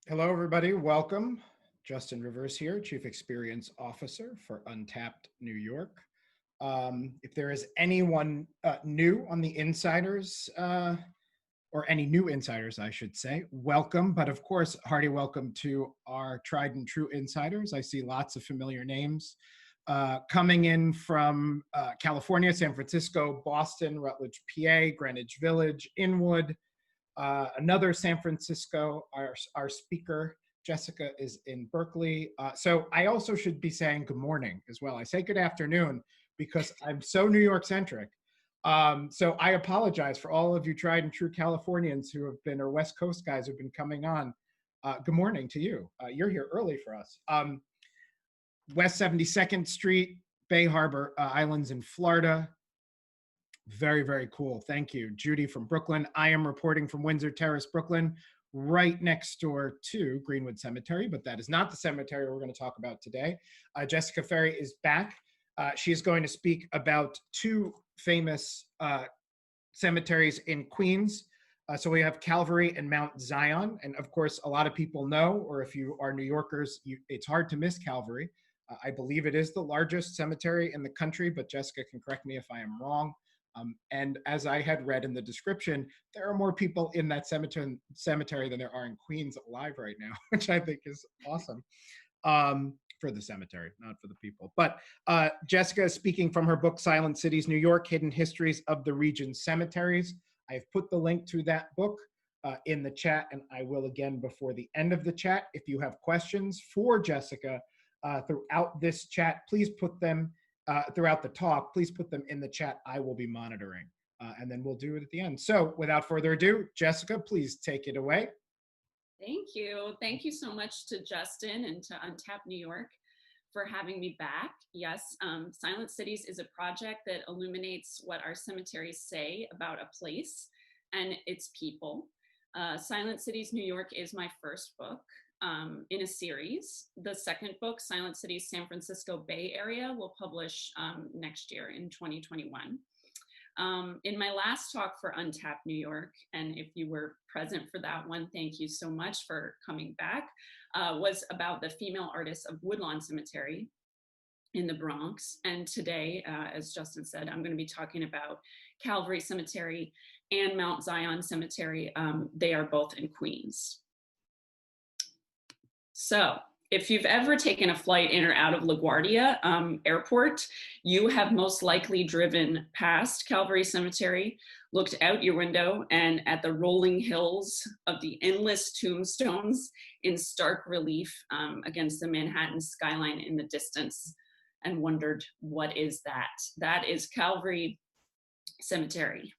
Hello, everybody. Welcome. Justin Rivers here, Chief Experience Officer for Untapped New York. If there is anyone new on the insiders, or any new insiders, I should say, welcome. But of course, hearty welcome to our tried and true insiders. I see lots of familiar names coming in from California, San Francisco, Boston, Rutledge, PA, Greenwich Village, Inwood. Another San Francisco, our speaker, Jessica, is in Berkeley. So I also should be saying good morning as well. I say good afternoon because I'm so New York centric. So I apologize for all of you tried and true Californians who have been, or West Coast guys who've been coming on. Good morning to you. You're here early for us. West 72nd Street, Bay Harbor Islands in Florida. Very, very cool. Thank you. Judy from Brooklyn. I am reporting from Windsor Terrace, Brooklyn, right next door to Greenwood Cemetery, but that is not the cemetery we're going to talk about today. Jessica Ferry is back. She is going to speak about two famous cemeteries in Queens. So we have Calvary and Mount Zion. And of course, a lot of people know, or if you are New Yorkers, it's hard to miss Calvary. I believe it is the largest cemetery in the country, but Jessica can correct me if I am wrong. And as I had read in the description, there are more people in that cemetery than there are in Queens alive right now, which I think is awesome for the cemetery, not for the people. But Jessica is speaking from her book, Silent Cities, New York, Hidden Histories of the Region's Cemeteries. I've put the link to that book in the chat, and I will again before the end of the chat. If you have questions for Jessica throughout this chat, please put them throughout the talk, please put them in the chat. I will be monitoring, and then we'll do it at the end. So without further ado, Jessica, please take it away. Thank you. Thank you so much to Justin and to Untap New York for having me back. Yes, Silent Cities is a project that illuminates what our cemeteries say about a place and its people. Silent Cities New York is my first book in a series. The second book, Silent Cities San Francisco Bay Area, will publish next year in 2021. In my last talk for Untapped New York, and if you were present for that one, thank you so much for coming back, was about the female artists of Woodlawn Cemetery in the Bronx. And today, as Justin said, I'm going to be talking about Calvary Cemetery and Mount Zion Cemetery. They are both in Queens. So if you've ever taken a flight in or out of LaGuardia Airport, you have most likely driven past Calvary Cemetery, looked out your window and at the rolling hills of the endless tombstones in stark relief against the Manhattan skyline in the distance and wondered, what is that? That is Calvary Cemetery,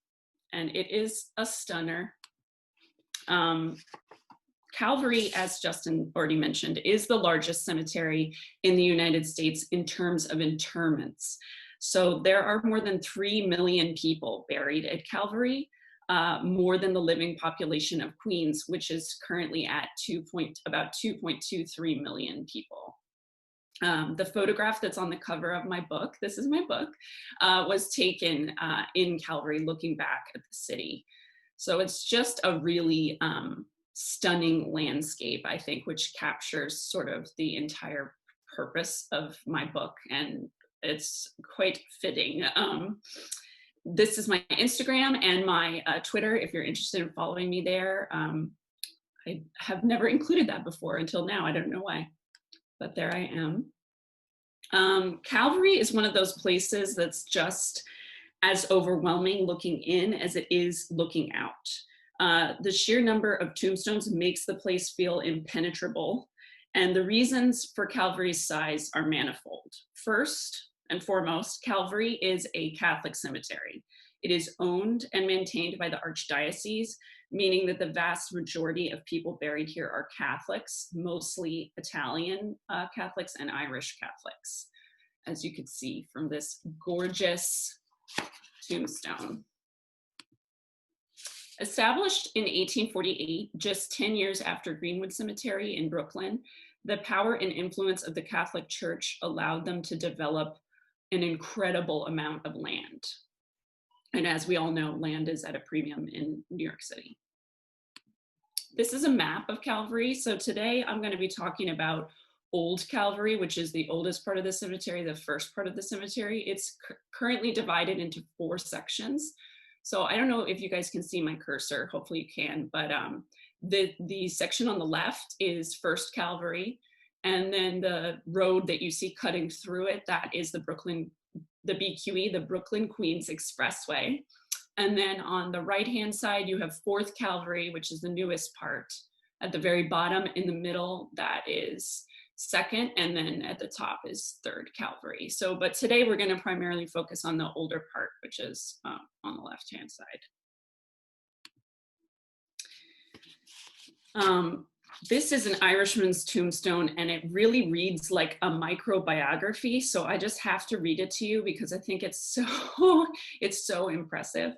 and it is a stunner. Calvary, as Justin already mentioned, is the largest cemetery in the United States in terms of interments. So there are more than 3 million people buried at Calvary, more than the living population of Queens, which is currently at about 2.23 million people. The photograph that's on the cover of my book, this is my book, was taken in Calvary looking back at the city. So it's just a really stunning landscape, I think, which captures sort of the entire purpose of my book, and it's quite fitting. This is my Instagram and my Twitter, if you're interested in following me there. I have never included that before until now. I don't know why, but there I am. Calvary is one of those places that's just as overwhelming looking in as it is looking out. The sheer number of tombstones makes the place feel impenetrable, and the reasons for Calvary's size are manifold. First and foremost, Calvary is a Catholic cemetery. It is owned and maintained by the Archdiocese, meaning that the vast majority of people buried here are Catholics, mostly Italian Catholics and Irish Catholics, as you can see from this gorgeous tombstone. Established in 1848, just 10 years after Greenwood Cemetery in Brooklyn, the power and influence of the Catholic Church allowed them to develop an incredible amount of land. And as we all know, land is at a premium in New York City. This is a map of Calvary. So today I'm going to be talking about Old Calvary, which is the oldest part of the cemetery, the first part of the cemetery. It's currently divided into 4 sections. So I don't know if you guys can see my cursor, hopefully you can, but the section on the left is First Calvary. And then the road that you see cutting through it, that is the BQE, the Brooklyn Queens Expressway. And then on the right-hand side, you have Fourth Calvary, which is the newest part. At the very bottom, in the middle, that is Second, and then at the top is Third Calvary. So, but today we're going to primarily focus on the older part, which is on the left-hand side. This is an Irishman's tombstone, and it really reads like a microbiography. So I just have to read it to you because I think it's so impressive.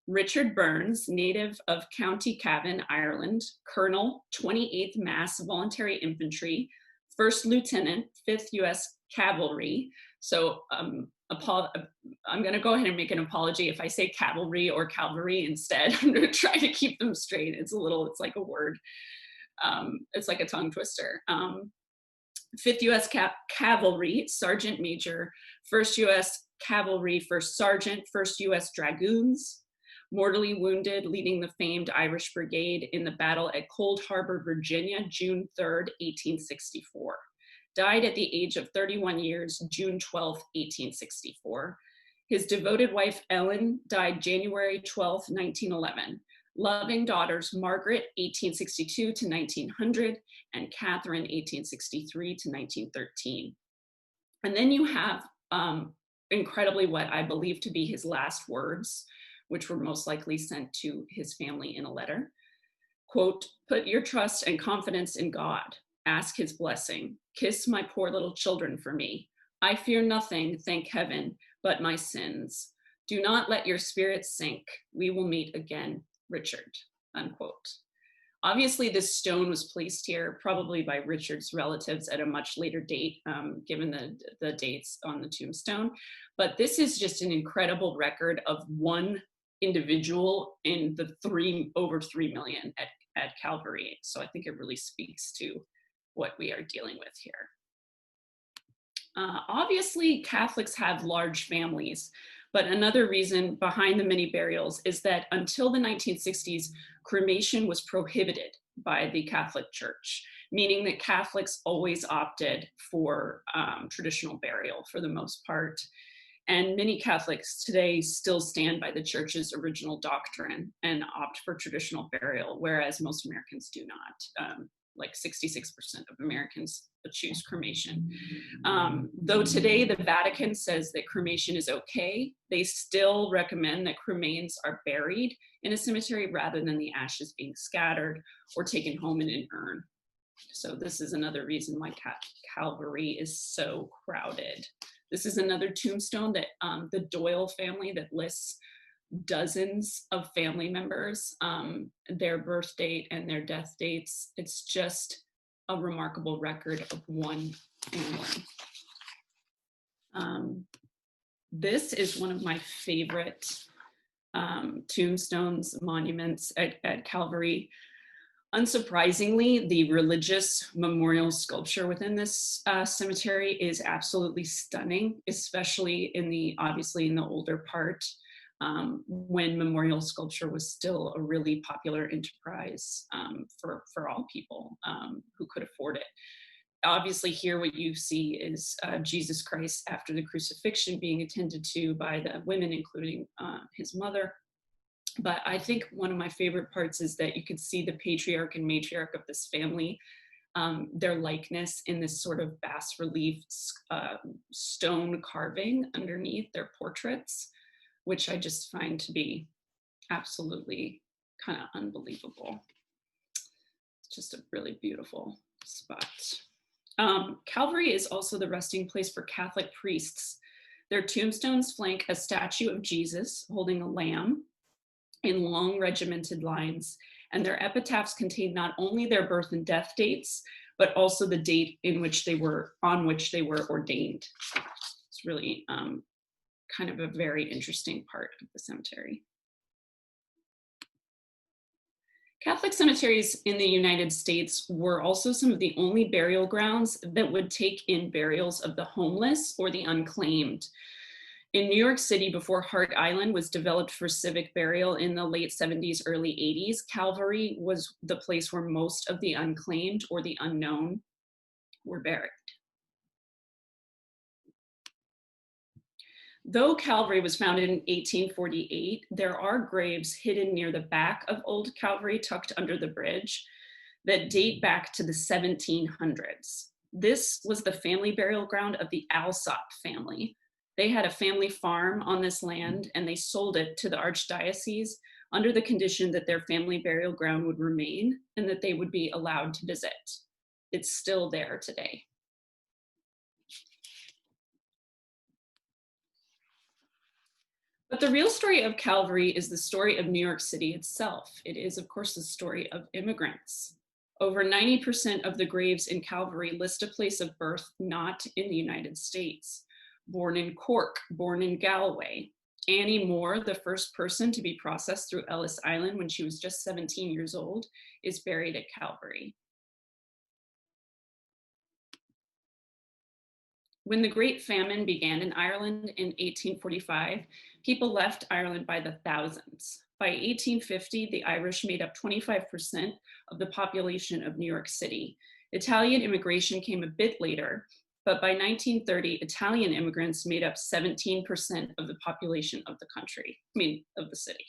Richard Burns, native of County Cavan, Ireland, Colonel, 28th Mass Voluntary Infantry, First Lieutenant, 5th U.S. Cavalry. So I'm going to go ahead and make an apology if I say cavalry or cavalry instead. I'm going to try to keep them straight. It's like a word. It's like a tongue twister. 5th U.S. Cavalry, Sergeant Major, 1st U.S. Cavalry, 1st Sergeant, 1st U.S. Dragoons, mortally wounded, leading the famed Irish Brigade in the battle at Cold Harbor, Virginia, June 3rd, 1864. Died at the age of 31 years, June 12th, 1864. His devoted wife, Ellen, died January 12th, 1911. Loving daughters, Margaret, 1862 to 1900, and Catherine, 1863 to 1913. And then you have, incredibly, what I believe to be his last words, which were most likely sent to his family in a letter. Quote, "Put your trust and confidence in God. Ask his blessing. Kiss my poor little children for me. I fear nothing, thank heaven, but my sins. Do not let your spirits sink. We will meet again, Richard," unquote. Obviously, this stone was placed here probably by Richard's relatives at a much later date, given the dates on the tombstone. But this is just an incredible record of one individual in the over 3 million at Calvary. So I think it really speaks to what we are dealing with here. Obviously, Catholics have large families, but another reason behind the many burials is that until the 1960s, cremation was prohibited by the Catholic Church, meaning that Catholics always opted for traditional burial for the most part. And many Catholics today still stand by the Church's original doctrine and opt for traditional burial, whereas most Americans do not. Like 66% of Americans choose cremation. Though today the Vatican says that cremation is okay, they still recommend that cremains are buried in a cemetery rather than the ashes being scattered or taken home in an urn. So this is another reason why Calvary is so crowded. This is another tombstone that the Doyle family that lists dozens of family members, their birth date and their death dates. It's just a remarkable record of one family. This is one of my favorite tombstones, monuments at Calvary. Unsurprisingly, the religious memorial sculpture within this cemetery is absolutely stunning, especially obviously in the older part. When memorial sculpture was still a really popular enterprise for all people who could afford it. Obviously here what you see is Jesus Christ after the crucifixion being attended to by the women, including his mother. But I think one of my favorite parts is that you could see the patriarch and matriarch of this family, their likeness in this sort of bas relief stone carving underneath their portraits, which I just find to be absolutely kind of unbelievable. It's just a really beautiful spot. Calvary is also the resting place for Catholic priests. Their tombstones flank a statue of Jesus holding a lamb in long regimented lines, and their epitaphs contain not only their birth and death dates, but also the date on which they were ordained. It's really kind of a very interesting part of the cemetery. Catholic cemeteries in the United States were also some of the only burial grounds that would take in burials of the homeless or the unclaimed. In New York City, before Hart Island was developed for civic burial in the late 70s, early 80s, Calvary was the place where most of the unclaimed or the unknown were buried. Though Calvary was founded in 1848, there are graves hidden near the back of Old Calvary, tucked under the bridge, that date back to the 1700s. This was the family burial ground of the Alsop family. They had a family farm on this land and they sold it to the archdiocese under the condition that their family burial ground would remain and that they would be allowed to visit. It's still there today. But the real story of Calvary is the story of New York City itself. It is, of course, the story of immigrants. Over 90% of the graves in Calvary list a place of birth not in the United States. Born in Cork, born in Galway. Annie Moore, the first person to be processed through Ellis Island when she was just 17 years old, is buried at Calvary. When the Great Famine began in Ireland in 1845, people left Ireland by the thousands. By 1850, the Irish made up 25% of the population of New York City. Italian immigration came a bit later, but by 1930, Italian immigrants made up 17% of the population of the country, of the city.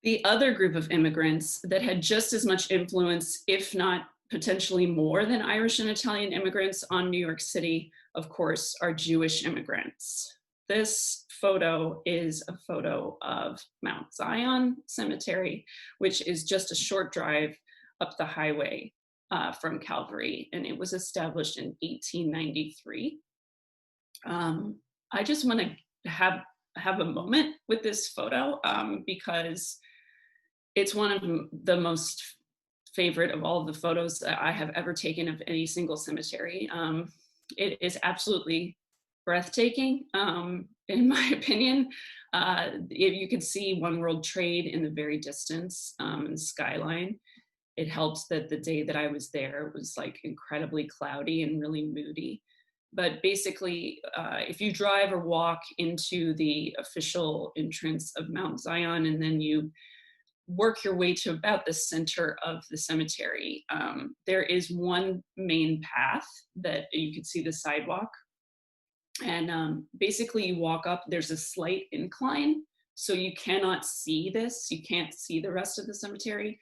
The other group of immigrants that had just as much influence, if not potentially more than Irish and Italian immigrants on New York City, of course, are Jewish immigrants. This photo is a photo of Mount Zion Cemetery, which is just a short drive up the highway from Calvary, and it was established in 1893. I just want to have a moment with this photo because it's one of the most favorite of all of the photos that I have ever taken of any single cemetery. It is absolutely breathtaking, in my opinion. You can see One World Trade in the very distance, skyline. It helps that the day that I was there was like incredibly cloudy and really moody. But basically, if you drive or walk into the official entrance of Mount Zion and then you work your way to about the center of the cemetery, there is one main path that you can see the sidewalk. And basically you walk up, there's a slight incline. So you cannot see this, you can't see the rest of the cemetery.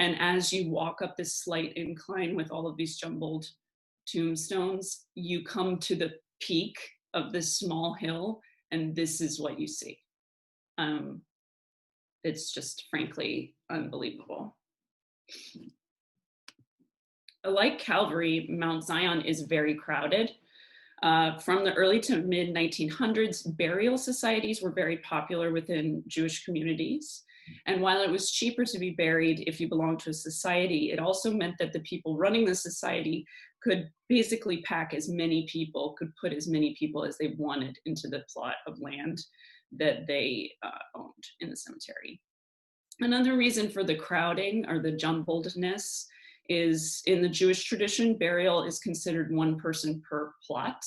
And as you walk up this slight incline with all of these jumbled tombstones, you come to the peak of this small hill, and this is what you see. It's just frankly unbelievable. Like Calvary, Mount Zion is very crowded. From the early to mid 1900s, burial societies were very popular within Jewish communities. And while it was cheaper to be buried if you belonged to a society, it also meant that the people running the society could basically pack as many people, could put as many people as they wanted into the plot of land that they owned in the cemetery. Another reason for the crowding or the jumbledness is in the Jewish tradition, burial is considered one person per plot.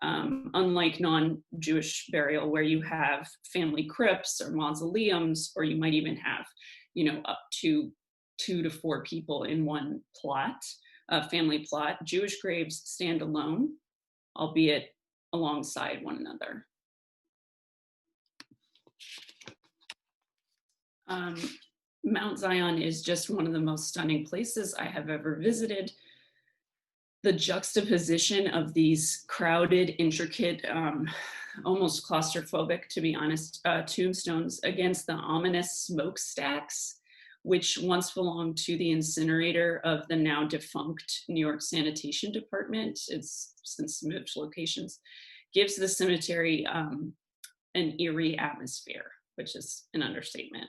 Unlike non-Jewish burial where you have family crypts or mausoleums, or you might even have, up to 2 to 4 people in one plot, family plot. Jewish graves stand alone, albeit alongside one another. Mount Zion is just one of the most stunning places I have ever visited. The juxtaposition of these crowded, intricate, almost claustrophobic, to be honest, tombstones against the ominous smokestacks, which once belonged to the incinerator of the now defunct New York Sanitation Department. It's since moved locations, gives the cemetery an eerie atmosphere, which is an understatement.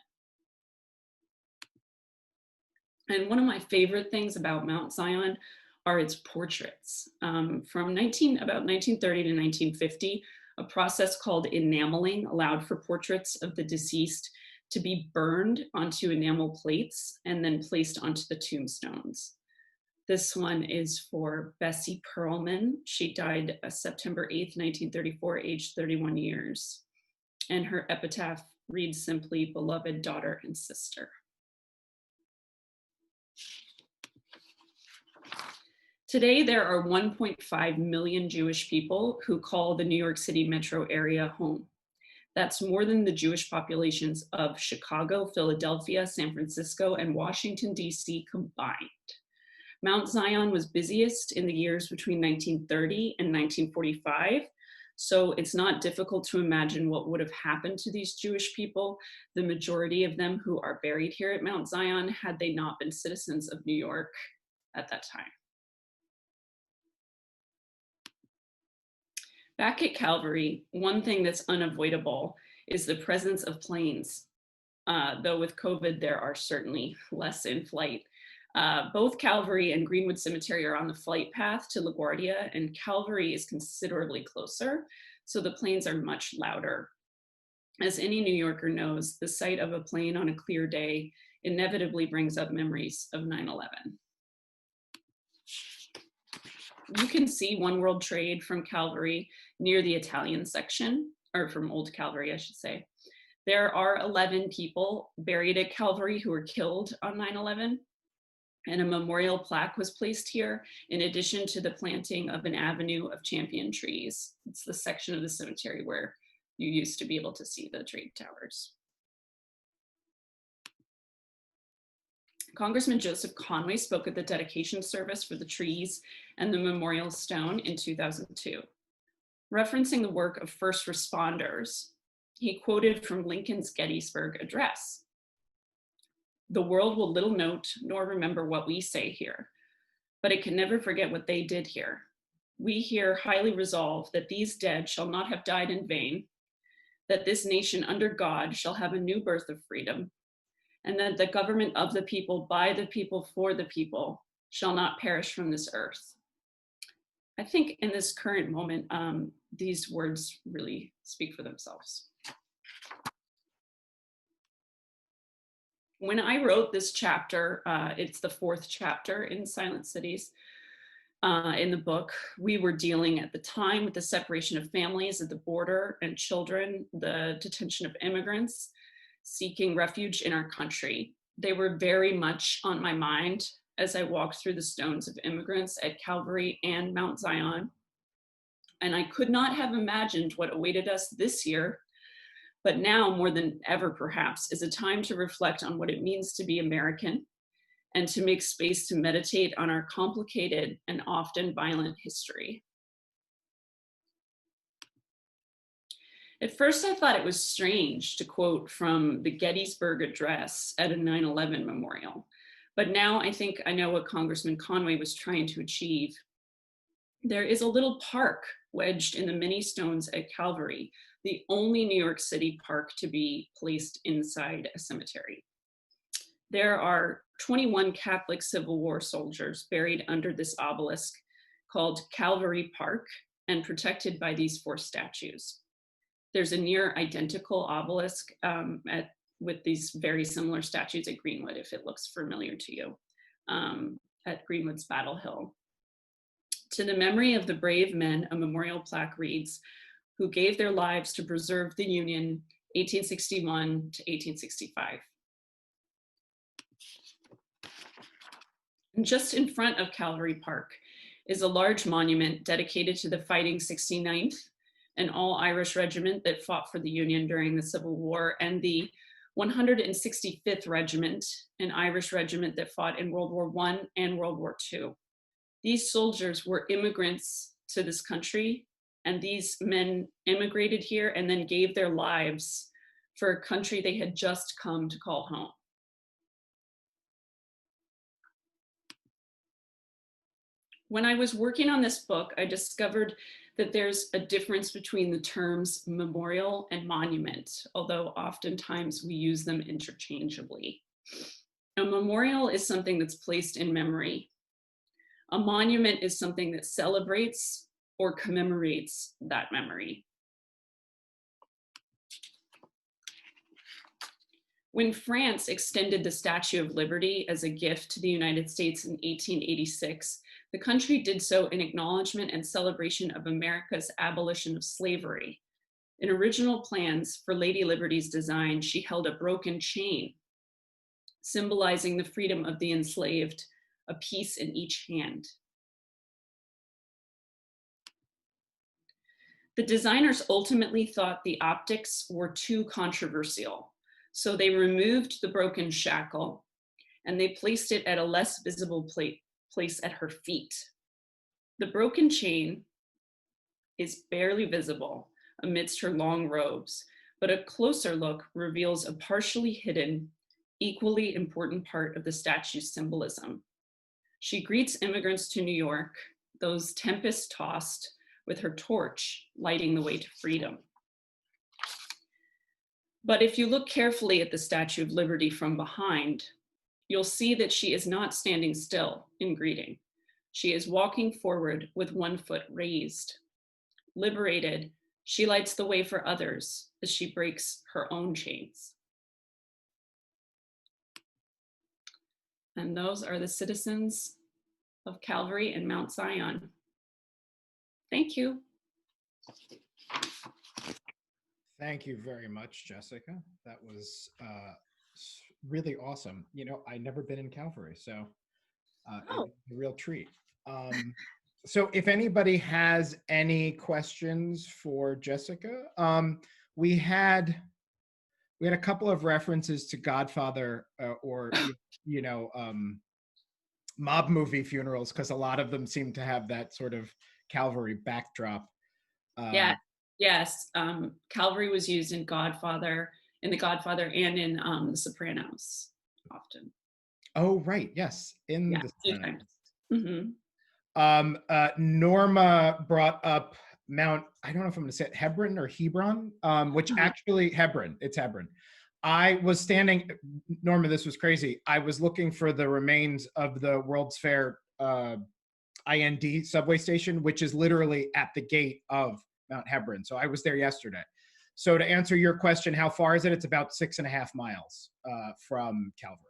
And one of my favorite things about Mount Zion are its portraits. From about 1930 to 1950, A process called enameling allowed for portraits of the deceased to be burned onto enamel plates and then placed onto the tombstones. This one is for Bessie Perlman. She died September 8th, 1934, aged 31 years. And her epitaph reads simply, "Beloved daughter and sister." Today, there are 1.5 million Jewish people who call the New York City metro area home. That's more than the Jewish populations of Chicago, Philadelphia, San Francisco, and Washington, D.C. combined. Mount Zion was busiest in the years between 1930 and 1945, so it's not difficult to imagine what would have happened to these Jewish people, the majority of them who are buried here at Mount Zion, had they not been citizens of New York at that time. Back at Calvary, one thing that's unavoidable is the presence of planes. Though with COVID, there are certainly less in flight. Both Calvary and Greenwood Cemetery are on the flight path to LaGuardia, and Calvary is considerably closer, so the planes are much louder. As any New Yorker knows, the sight of a plane on a clear day inevitably brings up memories of 9/11. You can see One World Trade from Calvary near the Italian section, or from Old Calvary, I should say. There are 11 people buried at Calvary who were killed on 9/11. And a memorial plaque was placed here, in addition to the planting of an avenue of champion trees. It's the section of the cemetery where you used to be able to see the trade towers. Congressman Joseph Conway spoke at the dedication service for the trees and the memorial stone in 2002. Referencing the work of first responders, he quoted from Lincoln's Gettysburg Address. "The world will little note nor remember what we say here, but it can never forget what they did here. We here highly resolve that these dead shall not have died in vain, that this nation under God shall have a new birth of freedom, and that the government of the people, by the people, for the people, shall not perish from this earth." I think in this current moment, these words really speak for themselves. When I wrote this chapter, it's the 4th chapter in Silent Cities in the book, we were dealing at the time with the separation of families at the border and children, the detention of immigrants seeking refuge in our country. They were very much on my mind as I walked through the stones of immigrants at Calvary and Mount Zion. And I could not have imagined what awaited us this year. But now, more than ever, perhaps, is a time to reflect on what it means to be American and to make space to meditate on our complicated and often violent history. At first, I thought it was strange to quote from the Gettysburg Address at a 9/11 memorial. But now I think I know what Congressman Conway was trying to achieve. There is a little park wedged in the many stones at Calvary, the only New York City park to be placed inside a cemetery. There are 21 Catholic Civil War soldiers buried under this obelisk called Calvary Park and protected by these 4 statues. There's a near identical obelisk with these very similar statues at Greenwood, if it looks familiar to you, at Greenwood's Battle Hill. To the memory of the brave men, a memorial plaque reads, "Who gave their lives to preserve the Union, 1861 to 1865. And just in front of Calvary Park is a large monument dedicated to the fighting 69th, an all-Irish regiment that fought for the Union during the Civil War, and the 165th Regiment, an Irish regiment that fought in World War I and World War II. These soldiers were immigrants to this country, and these men immigrated here and then gave their lives for a country they had just come to call home. When I was working on this book, I discovered that there's a difference between the terms memorial and monument, although oftentimes we use them interchangeably. A memorial is something that's placed in memory. A monument is something that celebrates or commemorates that memory. When France extended the Statue of Liberty as a gift to the United States in 1886, the country did so in acknowledgement and celebration of America's abolition of slavery. In original plans for Lady Liberty's design, she held a broken chain, symbolizing the freedom of the enslaved, a piece in each hand. The designers ultimately thought the optics were too controversial, so they removed the broken shackle and they placed it at a less visible place at her feet. The broken chain is barely visible amidst her long robes, but a closer look reveals a partially hidden, equally important part of the statue's symbolism. She greets immigrants to New York, those tempest-tossed, with her torch lighting the way to freedom. But if you look carefully at the Statue of Liberty from behind, you'll see that she is not standing still in greeting. She is walking forward with one foot raised. Liberated, she lights the way for others as she breaks her own chains. And those are the citizens of Calvary and Mount Zion. Thank you. Thank you very much, Jessica. That was really awesome. You know, I've never been in Calvary, so it's a real treat. So if anybody has any questions for Jessica, we had a couple of references to Godfather or mob movie funerals, because a lot of them seem to have that sort of Calvary backdrop. Yeah. Yes. Calvary was used in The Godfather, and in The Sopranos often. Oh, right. Yes. In The Sopranos. Norma brought up Mount, I don't know if I'm going to say it, Hebron or Hebron, which actually Hebron, it's Hebron. I was standing, Norma, this was crazy. I was looking for the remains of the World's Fair IND subway station, which is literally at the gate of Mount Hebron. So I was there yesterday. So to answer your question, how far is it? It's about 6.5 miles from Calvary.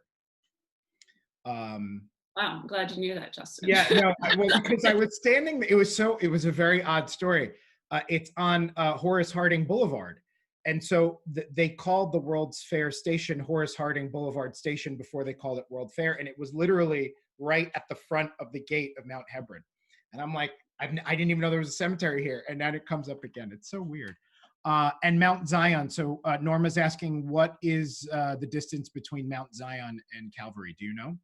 Wow, I'm glad you knew that, Justin. Yeah, no, because I was standing, it was a very odd story. It's on Horace Harding Boulevard. And so they called the World's Fair station Horace Harding Boulevard Station before they called it World Fair. And it was literally right at the front of the gate of Mount Hebron. And I'm like, I didn't even know there was a cemetery here. And now it comes up again. It's so weird. And Mount Zion. So Norma's asking, what is the distance between Mount Zion and Calvary? Do you know?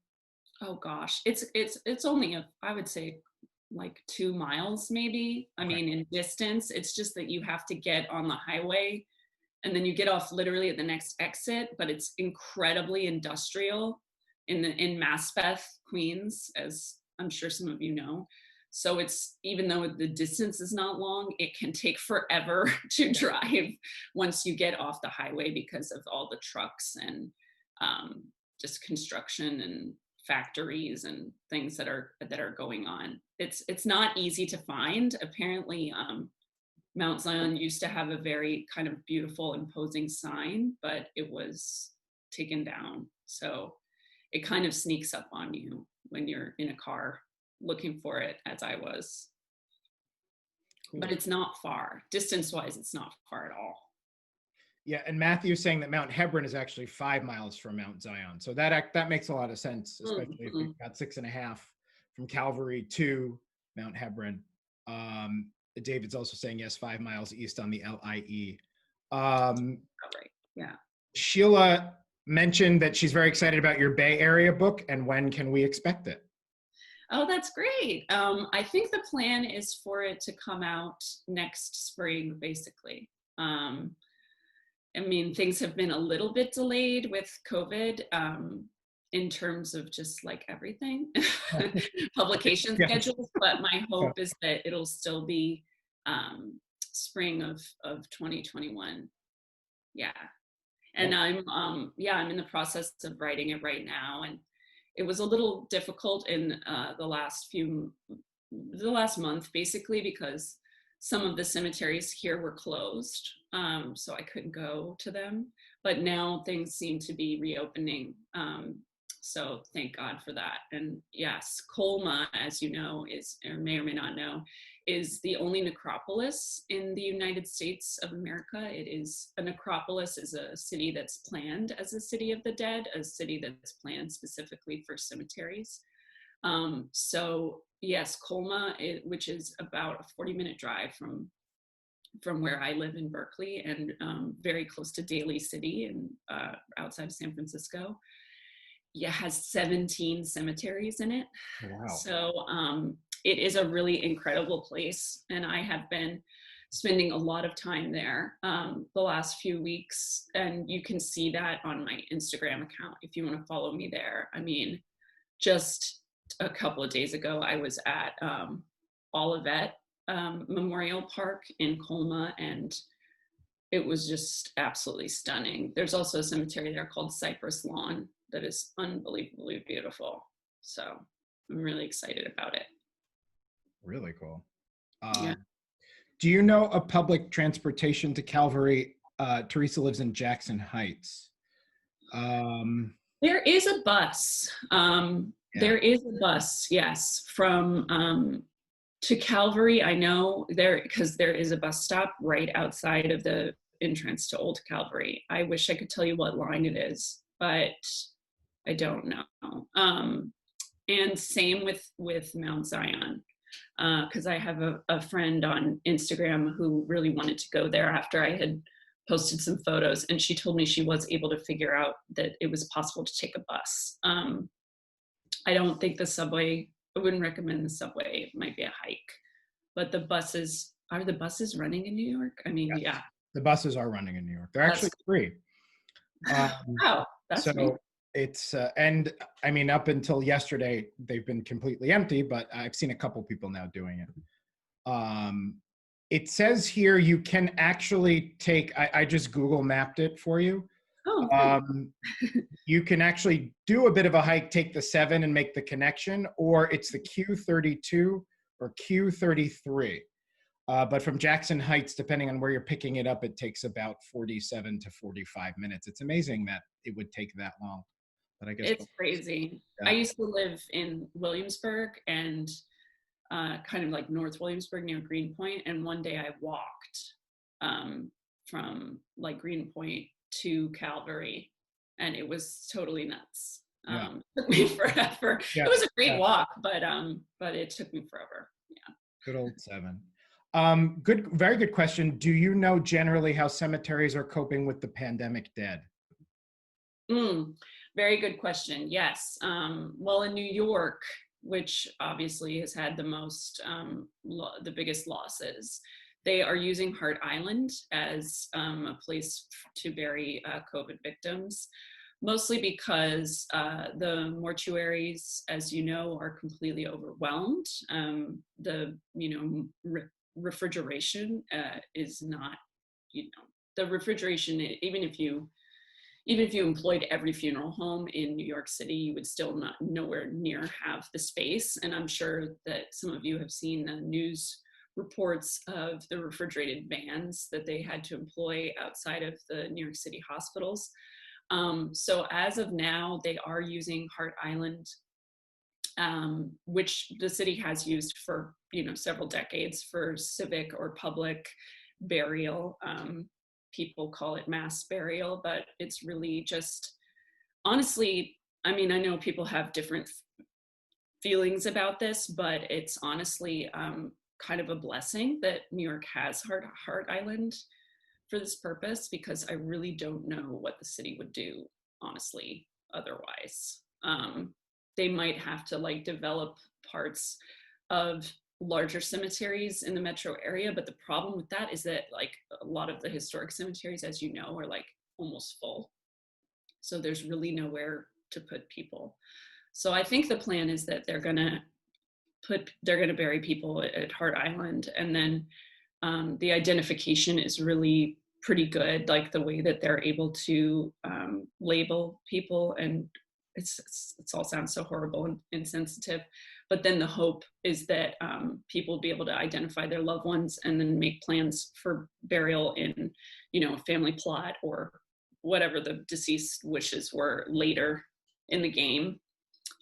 Oh gosh, it's only I would say like 2 miles maybe. I mean, in distance, it's just that you have to get on the highway and then you get off literally at the next exit, but it's incredibly industrial in Maspeth, Queens, as I'm sure some of you know. So it's, even though the distance is not long, it can take forever to drive once you get off the highway because of all the trucks and just construction and factories and things that are going on. It's not easy to find. Apparently, Mount Zion used to have a very kind of beautiful, imposing sign, but it was taken down. So it kind of sneaks up on you when you're in a car looking for it, as I was. Cool. But it's not far. Distance-wise, it's not far at all. Yeah, and Matthew's saying that Mount Hebron is actually 5 miles from Mount Zion. So that makes a lot of sense, especially if you've got 6.5 from Calvary to Mount Hebron. David's also saying, yes, 5 miles east on the LIE. Right, yeah. Sheila mentioned that she's very excited about your Bay Area book, and when can we expect it? Oh, that's great. I think the plan is for it to come out next spring, basically. I mean, things have been a little bit delayed with COVID in terms of just like everything, publication schedules, but my hope is that it'll still be spring of 2021. Yeah. And I'm in the process of writing it right now. And it was a little difficult in the last month, basically, because some of the cemeteries here were closed, so I couldn't go to them. But now things seem to be reopening. So thank God for that. And yes, Colma, as you know, is, or may not know, is the only necropolis in the United States of America. It is, a necropolis is a city that's planned as a city of the dead, a city that's planned specifically for cemeteries. So yes, Colma, which is about a 40-minute drive from where I live in Berkeley, and very close to Daly City and outside of San Francisco, yeah, has 17 cemeteries in it. Wow. So it is a really incredible place, and I have been spending a lot of time there the last few weeks, and you can see that on my Instagram account if you want to follow me there. I mean, just a couple of days ago, I was at Olivet Memorial Park in Colma, and it was just absolutely stunning. There's also a cemetery there called Cypress Lawn that is unbelievably beautiful. So I'm really excited about it. Really cool. Yeah. Do you know a public transportation to Calvary? Teresa lives in Jackson Heights. There is a bus. There is a bus, yes, from to Calvary. I know there, because there is a bus stop right outside of the entrance to Old Calvary. I wish I could tell you what line it is, but I don't know. And same with Mount Zion, because I have a friend on Instagram who really wanted to go there after I had posted some photos, and she told me she was able to figure out that it was possible to take a bus. I don't think the subway, I wouldn't recommend the subway. It might be a hike, but are the buses running in New York? I mean, yes, yeah. The buses are running in New York. They're actually free. Oh, that's so neat. It's, and I mean, up until yesterday, they've been completely empty, but I've seen a couple people now doing it. It says here you can actually take, I just Google mapped it for you. Oh, You can actually do a bit of a hike, take the 7 and make the connection, or it's the Q32 or Q33. But from Jackson Heights, depending on where you're picking it up, it takes about 47 to 45 minutes. It's amazing that it would take that long. But I guess it's crazy. Yeah. I used to live in Williamsburg, and kind of like North Williamsburg near Greenpoint. And one day I walked from like Greenpoint to Calvary, and it was totally nuts. It took me forever. Yeah. It was a great walk, but it took me forever. Yeah. Good old 7. Very good question. Do you know generally how cemeteries are coping with the pandemic dead? Very good question. Yes. Well, in New York, which obviously has had the biggest losses, they are using Hart Island as a place to bury COVID victims, mostly because the mortuaries, as you know, are completely overwhelmed. The refrigeration is not, the refrigeration, even if you employed every funeral home in New York City, you would still not nowhere near have the space. And I'm sure that some of you have seen the news reports of the refrigerated vans that they had to employ outside of the New York City hospitals. So as of now, they are using Hart Island, which the city has used for several decades for civic or public burial. People call it mass burial, but it's really just, honestly, I mean, I know people have different feelings about this, but it's honestly kind of a blessing that New York has Hart Island for this purpose, because I really don't know what the city would do, honestly, otherwise. They might have to like develop parts of larger cemeteries in the metro area, but the problem with that is that like a lot of the historic cemeteries, as you know, are like almost full, so there's really nowhere to put people. So I think the plan is that they're gonna bury people at Hart Island, and then the identification is really pretty good, like the way that they're able to label people. And it's all sounds so horrible and insensitive, But then the hope is that people will be able to identify their loved ones and then make plans for burial in, a family plot or whatever the deceased wishes were later in the game.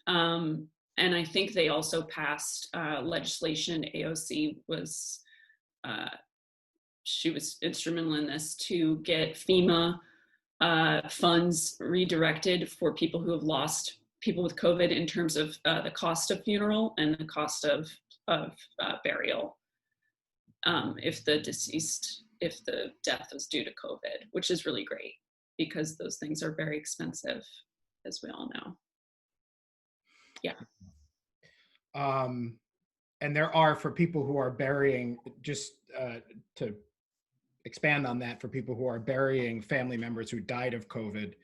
And I think they also passed legislation. AOC was, she was instrumental in this, to get FEMA funds redirected for people who have lost people with COVID in terms of the cost of funeral and the cost of burial if the death was due to COVID, which is really great because those things are very expensive, as we all know. Yeah. And there are, for people who are burying, just to expand on that, for people who are burying family members who died of COVID,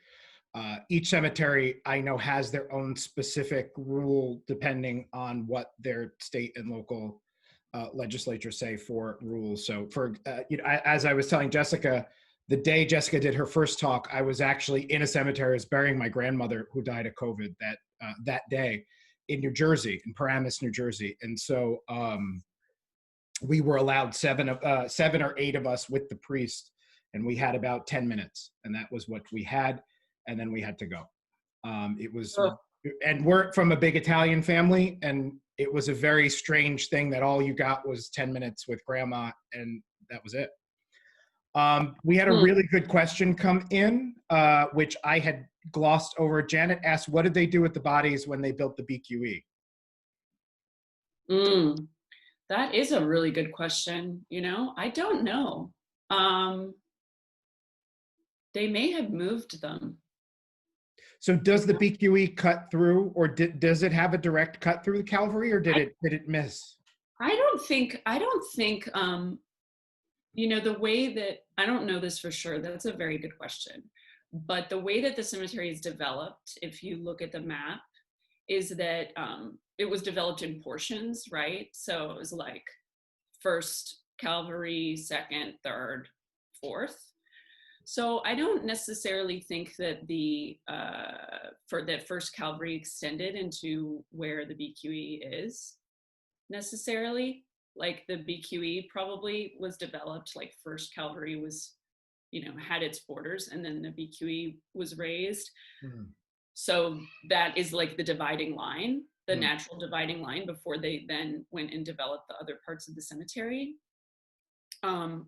each cemetery I know has their own specific rule depending on what their state and local legislature say for rules. So for, as I was telling Jessica, the day Jessica did her first talk, I was actually in a cemetery. I was burying my grandmother who died of COVID that day in New Jersey, in Paramus, New Jersey. And so we were allowed 7 or 8 of us with the priest, and we had about 10 minutes, and that was what we had. And then we had to go. It was, and we're from a big Italian family, and it was a very strange thing that all you got was 10 minutes with grandma, and that was it. We had a really good question come in, which I had glossed over. Janet asked, what did they do with the bodies when they built the BQE? That is a really good question. I don't know. They may have moved them. So does the BQE cut through, or does it have a direct cut through the Calvary, or did it miss? I don't think, the way that, I don't know this for sure. That's a very good question. But the way that the cemetery is developed, if you look at the map, is that it was developed in portions, right? So it was like first Calvary, second, third, fourth. So I don't necessarily think that for that first Calvary extended into where the BQE is necessarily. Like the BQE probably was developed, like first Calvary was, had its borders, and then the BQE was raised. So that is like the dividing line, the natural dividing line, before they then went and developed the other parts of the cemetery.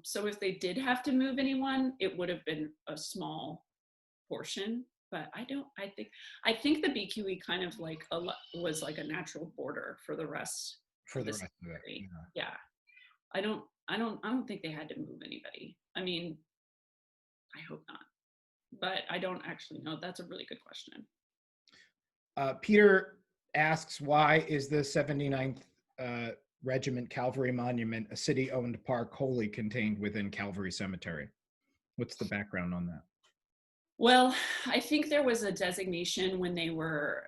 So if they did have to move anyone, it would have been a small portion, but I think the BQE kind of like was like a natural border for the rest. For the rest of it. Yeah. I don't think they had to move anybody. I mean, I hope not, but I don't actually know. That's a really good question. Peter asks, why is the 79th Regiment Calvary Monument a city-owned park wholly contained within Calvary Cemetery? What's the background on that? Well, I think there was a designation when they were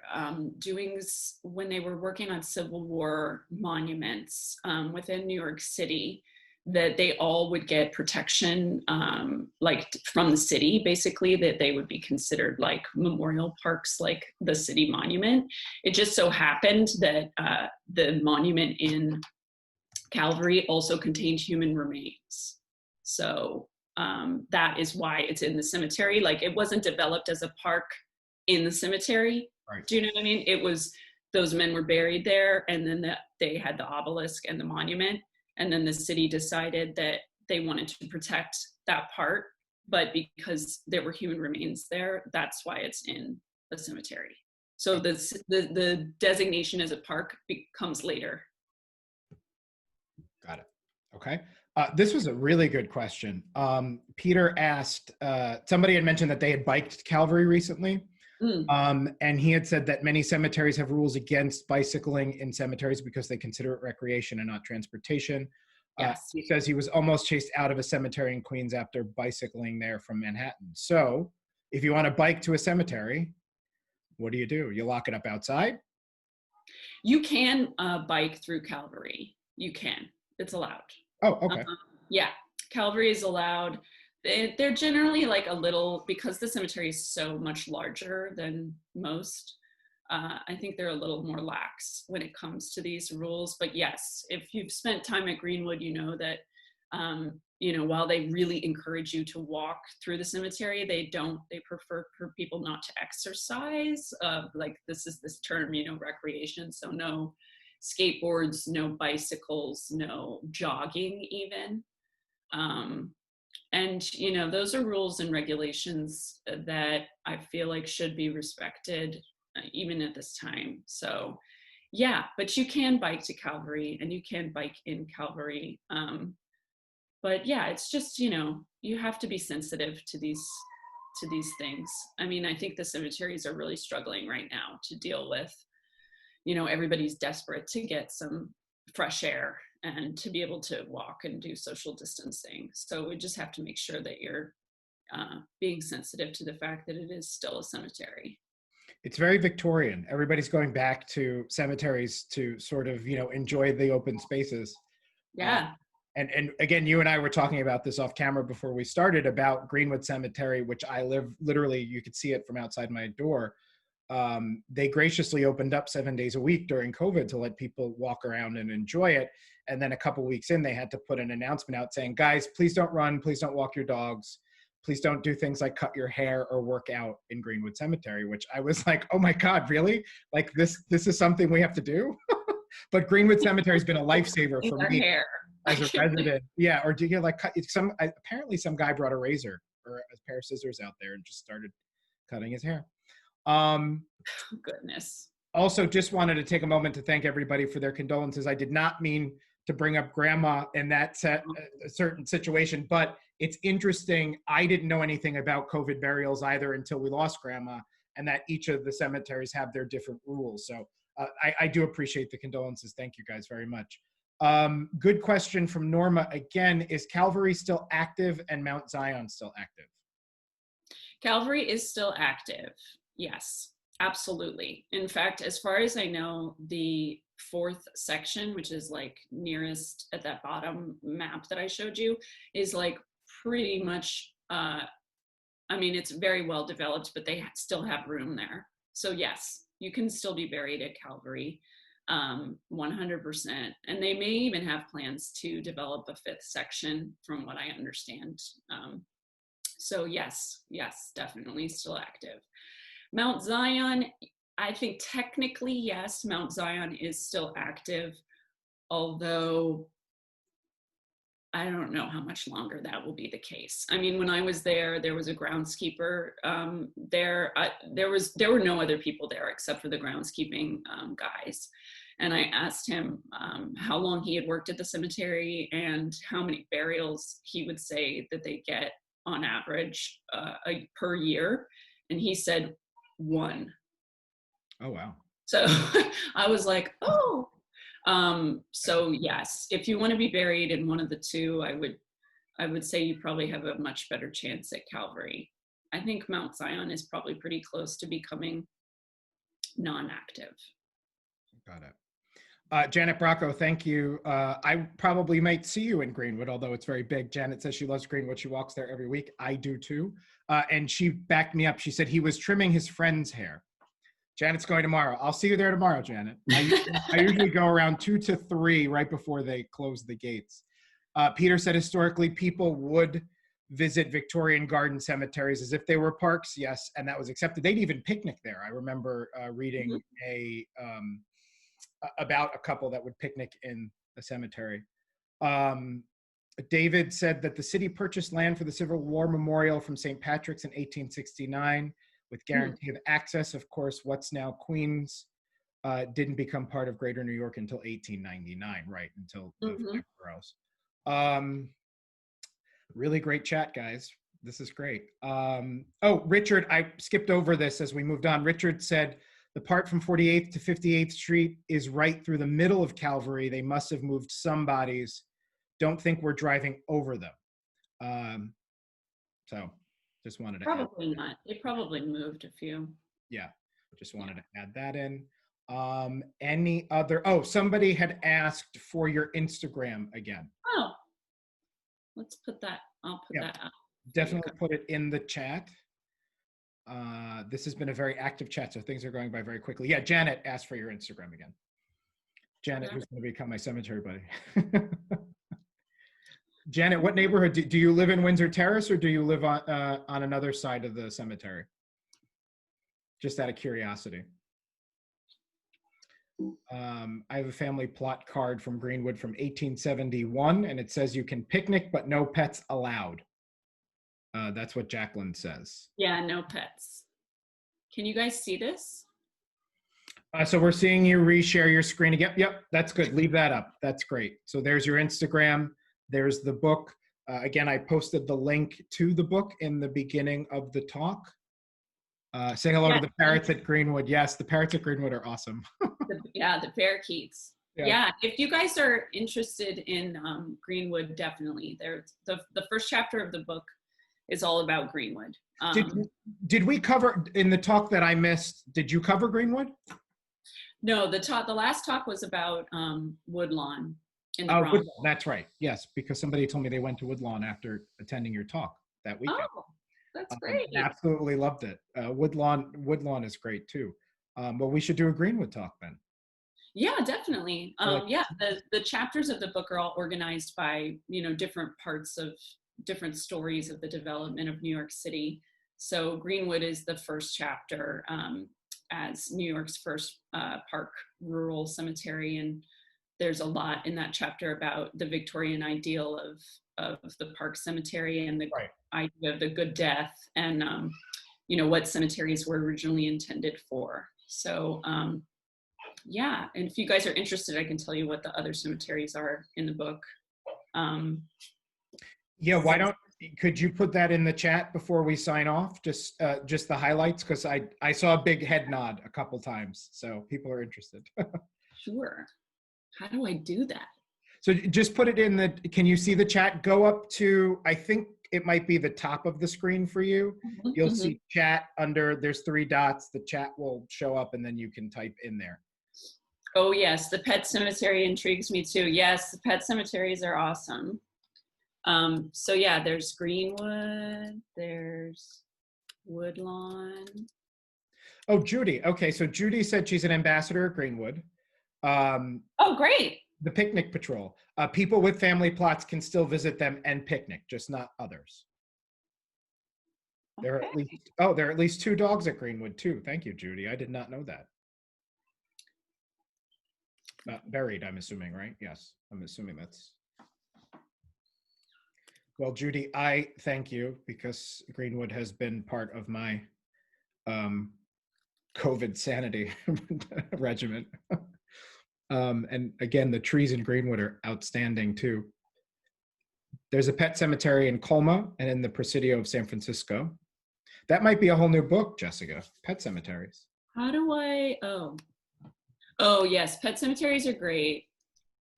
when they were working on Civil War monuments within New York City, that they all would get protection, like from the city, basically, that they would be considered like memorial parks, like the city monument. It just so happened that the monument in Calvary also contained human remains. So that is why it's in the cemetery. Like, it wasn't developed as a park in the cemetery. Right. Do you know what I mean? It was, those men were buried there, and then they had the obelisk and the monument. And then the city decided that they wanted to protect that part, but because there were human remains there, that's why it's in the cemetery. So the designation as a park comes later. Got it. Okay. This was a really good question. Peter asked, somebody had mentioned that they had biked Calvary recently. And he had said that many cemeteries have rules against bicycling in cemeteries because they consider it recreation and not transportation. Yes. He says he was almost chased out of a cemetery in Queens after bicycling there from Manhattan. So if you want to bike to a cemetery, what do? You lock it up outside? You can bike through Calvary. You can. It's allowed. Oh, okay. Yeah, Calvary is allowed. They're generally like a little, because the cemetery is so much larger than most, I think they're a little more lax when it comes to these rules. But yes, if you've spent time at Greenwood, you know that, while they really encourage you to walk through the cemetery, they prefer for people not to exercise. Like this is this term, recreation. So no skateboards, no bicycles, no jogging even. And those are rules and regulations that I feel like should be respected even at this time. So yeah, but you can bike to Calvary and you can bike in Calvary. But yeah, it's just, you have to be sensitive to these things. I mean, I think the cemeteries are really struggling right now to deal with, everybody's desperate to get some fresh air and to be able to walk and do social distancing. So we just have to make sure that you're being sensitive to the fact that it is still a cemetery. It's very Victorian. Everybody's going back to cemeteries to sort of, enjoy the open spaces. Yeah. And again, you and I were talking about this off camera before we started about Greenwood Cemetery, which I live literally, you could see it from outside my door. They graciously opened up 7 days a week during COVID to let people walk around and enjoy it. And then a couple weeks in, they had to put an announcement out saying, guys, please don't run, please don't walk your dogs, please don't do things like cut your hair or work out in Greenwood Cemetery, which I was like, oh my God, really? Like this is something we have to do? But Greenwood Cemetery has been a lifesaver for me hair. as a resident. Yeah, or do you like cut apparently some guy brought a razor or a pair of scissors out there and just started cutting his hair. Goodness. Also, just wanted to take a moment to thank everybody for their condolences. I did not mean to bring up grandma in that certain situation, but it's interesting. I didn't know anything about COVID burials either until we lost grandma, and that each of the cemeteries have their different rules. So I do appreciate the condolences. Thank you guys very much. Good question from Norma. Again, is Calvary still active and Mount Zion still active? Calvary is still active. Yes, absolutely. In fact, as far as I know, the fourth section, which is like nearest at that bottom map that I showed you, is like pretty much, it's very well developed, but they still have room there. So yes, you can still be buried at Calvary, 100%. And they may even have plans to develop a fifth section from what I understand. So yes, definitely still active. Mount Zion, I think technically, yes, Mount Zion is still active, although I don't know how much longer that will be the case. I mean, when I was there, there was a groundskeeper there. There were no other people there except for the groundskeeping guys. And I asked him how long he had worked at the cemetery and how many burials he would say that they get on average per year. And he said 1. Oh, wow. So I was like, oh. So yes, if you want to be buried in one of the two, I would say you probably have a much better chance at Calvary. I think Mount Zion is probably pretty close to becoming non-active. Got it. Janet Bracco, thank you. I probably might see you in Greenwood, although it's very big. Janet says she loves Greenwood. She walks there every week. I do too. And she backed me up. She said he was trimming his friend's hair. Janet's going tomorrow. I'll see you there tomorrow, Janet. I usually go around 2 to 3 right before they close the gates. Peter said historically people would visit Victorian garden cemeteries as if they were parks. Yes, and that was accepted. They'd even picnic there. I remember reading about a couple that would picnic in a cemetery. David said that the city purchased land for the Civil War Memorial from St. Patrick's in 1869 with guarantee of access. Of course, what's now Queens didn't become part of Greater New York until 1899, right? Until the five boroughs. Really great chat, guys. This is great. Oh, Richard, I skipped over this as we moved on. Richard said, the part from 48th to 58th Street is right through the middle of Calvary. They must have moved some bodies. Don't think we're driving over them. So just wanted to probably not. They probably moved a few. Yeah, just wanted to add that in. Any other? Oh, somebody had asked for your Instagram again. Oh, let's put that. I'll put that up. Definitely put it in the chat. This has been a very active chat, so things are going by very quickly. Yeah, Janet asked for your Instagram again. Janet, who's going to become my cemetery buddy. Janet, what neighborhood do you live in? Windsor Terrace, or do you live on another side of the cemetery? Just out of curiosity. I have a family plot card from Greenwood from 1871, and it says you can picnic, but no pets allowed. That's what Jacqueline says. Yeah, no pets. Can you guys see this? So we're seeing you reshare your screen again. Yep, that's good. Leave that up. That's great. So there's your Instagram. There's the book. Again, I posted the link to the book in the beginning of the talk. Say hello to the parrots at Greenwood. Yes, the parrots at Greenwood are awesome. Yeah, the parakeets. Yeah, if you guys are interested in Greenwood, definitely. The first chapter of the book is all about Greenwood. Did we cover, in the talk that I missed, did you cover Greenwood? No, the last talk was about Woodlawn in the Bronx. Woodlawn, that's right. Yes, because somebody told me they went to Woodlawn after attending your talk that weekend. Oh, that's great. Absolutely loved it. Woodlawn is great too. But we should do a Greenwood talk then. Yeah, definitely. Yeah, the chapters of the book are all organized by, different parts of different stories of the development of New York City. So Greenwood is the first chapter as New York's first park rural cemetery. And there's a lot in that chapter about the Victorian ideal of the park cemetery and the idea of the good death and, what cemeteries were originally intended for. So, yeah, and if you guys are interested, I can tell you what the other cemeteries are in the book. Yeah, could you put that in the chat before we sign off? Just the highlights, because I saw a big head nod a couple times, so people are interested. Sure. How do I do that? So just put it in can you see the chat? Go up to, I think it might be the top of the screen for you. You'll see chat there's 3 dots. The chat will show up and then you can type in there. Oh yes, the pet cemetery intrigues me too. Yes, the pet cemeteries are awesome. So yeah, there's Greenwood, there's Woodlawn. Oh, Judy. Okay, so Judy said she's an ambassador at Greenwood. Oh, great. The picnic patrol. People with family plots can still visit them and picnic, just not others. Okay. There are at least 2 dogs at Greenwood too. Thank you, Judy. I did not know that. Buried, I'm assuming, right? Yes, I'm assuming that's. Well, Judy, I thank you because Greenwood has been part of my COVID sanity regimen. And again, the trees in Greenwood are outstanding too. There's a pet cemetery in Colma and in the Presidio of San Francisco. That might be a whole new book, Jessica. Pet cemeteries. How do I? Oh yes, pet cemeteries are great.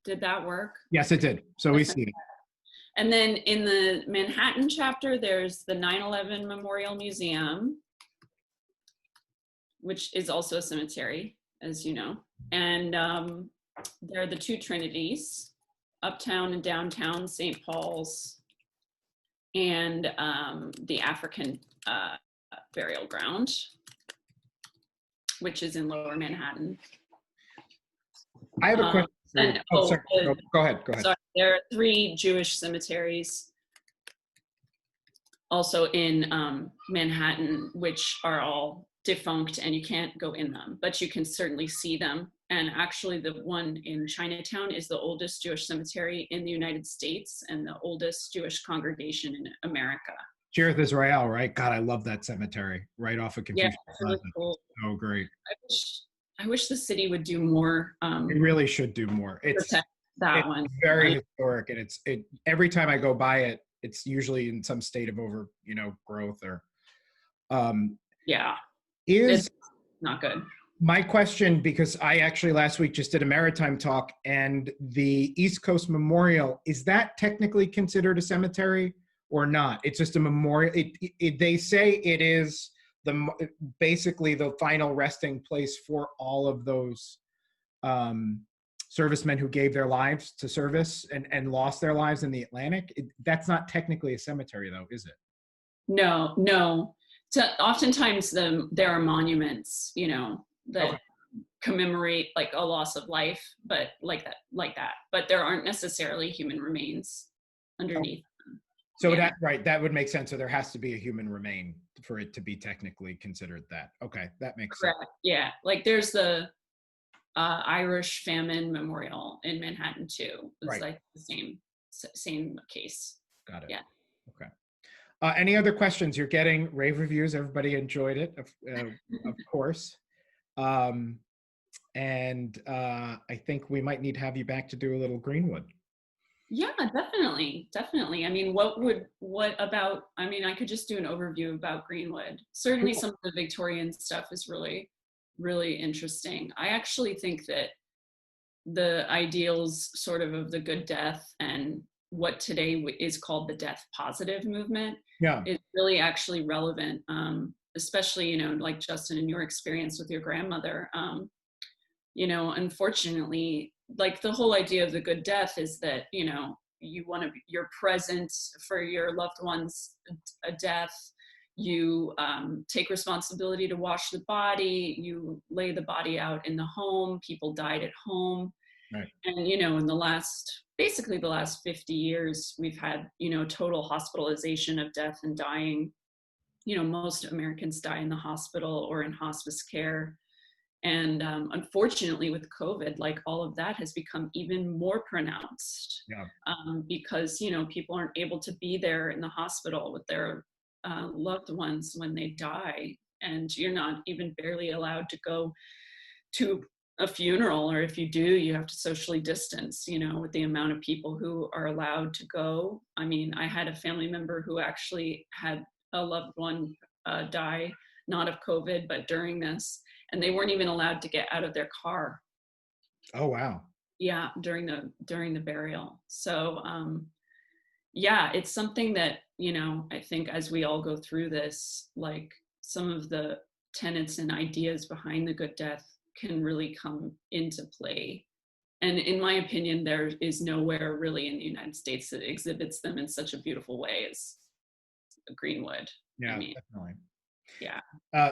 Did that work? Yes, it did. So we see it. And then in the Manhattan chapter, there's the 9/11 Memorial Museum, which is also a cemetery, as you know. And there are the 2 Trinities, Uptown and Downtown St. Paul's, and the African Burial Ground, which is in Lower Manhattan. I have a question. Sorry. Go ahead. Sorry, there are 3 Jewish cemeteries also in Manhattan, which are all defunct and you can't go in them, but you can certainly see them. And actually the one in Chinatown is the oldest Jewish cemetery in the United States and the oldest Jewish congregation in America. Jirith Israel, right? God, I love that cemetery right off of Confucius Plaza. Really cool. Oh, great. I wish the city would do more. It really should do more. It's one. Very historic, and every time I go by it, it's usually in some state of growth or. Yeah. It's not good. My question, because I actually last week just did a maritime talk, and the East Coast Memorial, is that technically considered a cemetery or not? It's just a memorial. They say it is basically the final resting place for all of those servicemen who gave their lives to service and lost their lives in the Atlantic. That's not technically a cemetery, though, is it? No. So oftentimes there are monuments, that Okay. commemorate like a loss of life, but like that. But there aren't necessarily human remains Oh, underneath. so Yeah, that, right, that would make sense. So there has to be a human remain for it to be technically considered that. Okay, that makes sense. correct. Yeah, like there's the Irish famine memorial in Manhattan too. It's Right. like the same case. Got it. Yeah. Okay. Any other questions? You're getting rave reviews. Everybody enjoyed it, of course. Um, and I think we might need to have you back to do a little Greenwood. Yeah, definitely. I mean, I mean, I could just do an overview about Greenwood. Certainly Sure. some of the Victorian stuff is really, really interesting. I actually think that the ideals sort of the good death and what today is called the death positive movement Yeah. is really actually relevant, especially, like Justin, in your experience with your grandmother. Unfortunately, like the whole idea of the good death is that, you're present for your loved one's a death. You take responsibility to wash the body. You lay the body out in the home. People died at home. Right. And, in basically the last 50 years, we've had, total hospitalization of death and dying. Most Americans die in the hospital or in hospice care. And unfortunately, with COVID, like all of that has become even more pronounced, Yeah. because, people aren't able to be there in the hospital with their loved ones when they die. And you're not even barely allowed to go to a funeral, or if you do, you have to socially distance, with the amount of people who are allowed to go. I mean, I had a family member who actually had a loved one die, not of COVID, but during this, and they weren't even allowed to get out of their car. Oh, wow. Yeah, during the burial. So yeah, it's something that, I think as we all go through this, like some of the tenets and ideas behind the good death can really come into play. And in my opinion, there is nowhere really in the United States that exhibits them in such a beautiful way as Greenwood. I Yeah, mean, definitely. yeah.